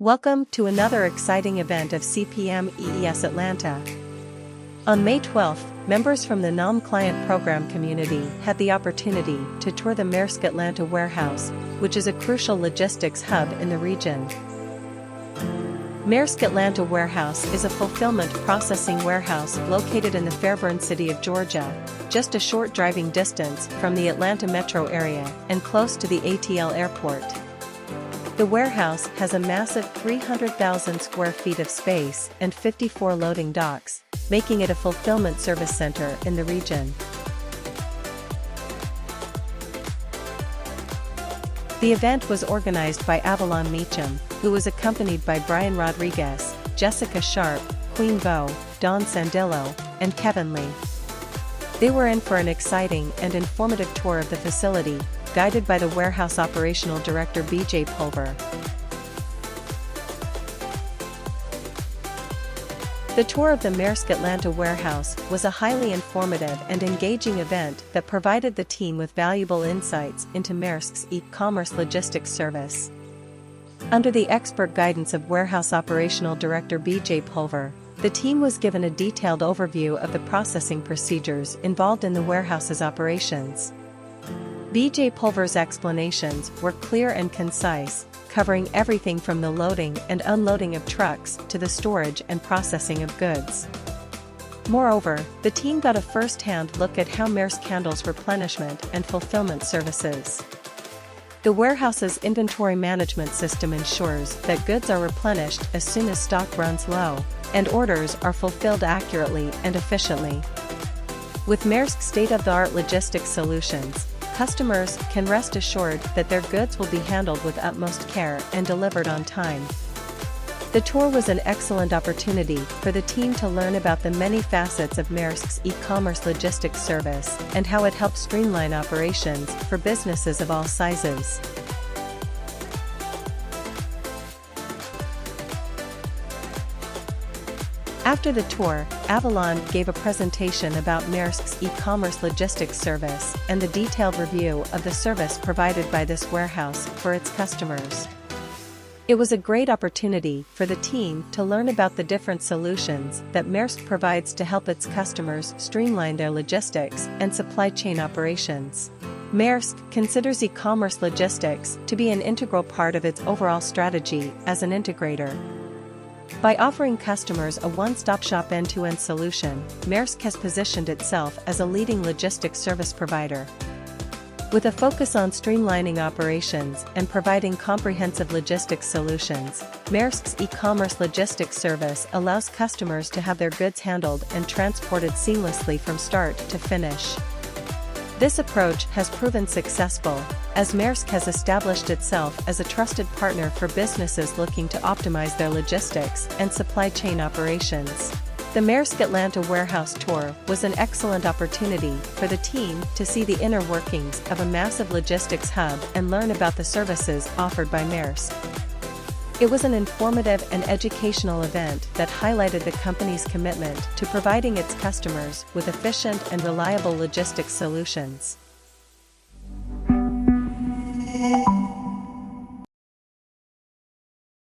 Welcome to another exciting event of CPM EES Atlanta. On May 12, members from the NOM Client Program community had the opportunity to tour the Maersk Atlanta warehouse, which is a crucial logistics hub in the region. Maersk Atlanta Warehouse is a fulfillment processing warehouse located in the Fairburn city of Georgia, just a short driving distance from the Atlanta metro area and close to the ATL airport. The warehouse has a massive 300,000 square feet of space and 54 loading docks, making it a fulfillment service center in the region. The event was organized by Avalon Meacham, who was accompanied by Brian Rodriguez, Jessica Sharp, Queen Vo, Don Sandillo, and Kevin Lee. They were in for an exciting and informative tour of the facility, guided by the warehouse operational director BJ Pulver. The tour of the Maersk Atlanta warehouse was a highly informative and engaging event that provided the team with valuable insights into Maersk's e-commerce logistics service. Under the expert guidance of warehouse operational director BJ Pulver, the team was given a detailed overview of the processing procedures involved in the warehouse's operations. BJ Pulver's explanations were clear and concise, covering everything from the loading and unloading of trucks to the storage and processing of goods. Moreover, the team got a first-hand look at how Maersk handles replenishment and fulfillment services. The warehouse's inventory management system ensures that goods are replenished as soon as stock runs low, and orders are fulfilled accurately and efficiently. With Maersk's state-of-the-art logistics solutions, customers can rest assured that their goods will be handled with utmost care and delivered on time. The tour was an excellent opportunity for the team to learn about the many facets of Maersk's e-commerce logistics service and how it helps streamline operations for businesses of all sizes. After the tour, Avalon gave a presentation about Maersk's e-commerce logistics service and the detailed review of the service provided by this warehouse for its customers. It was a great opportunity for the team to learn about the different solutions that Maersk provides to help its customers streamline their logistics and supply chain operations. Maersk considers e-commerce logistics to be an integral part of its overall strategy as an integrator. By offering customers a one-stop-shop end-to-end solution, Maersk has positioned itself as a leading logistics service provider. With a focus on streamlining operations and providing comprehensive logistics solutions, Maersk's e-commerce logistics service allows customers to have their goods handled and transported seamlessly from start to finish. This approach has proven successful, as Maersk has established itself as a trusted partner for businesses looking to optimize their logistics and supply chain operations. The Maersk Atlanta warehouse tour was an excellent opportunity for the team to see the inner workings of a massive logistics hub and learn about the services offered by Maersk. It was an informative and educational event that highlighted the company's commitment to providing its customers with efficient and reliable logistics solutions.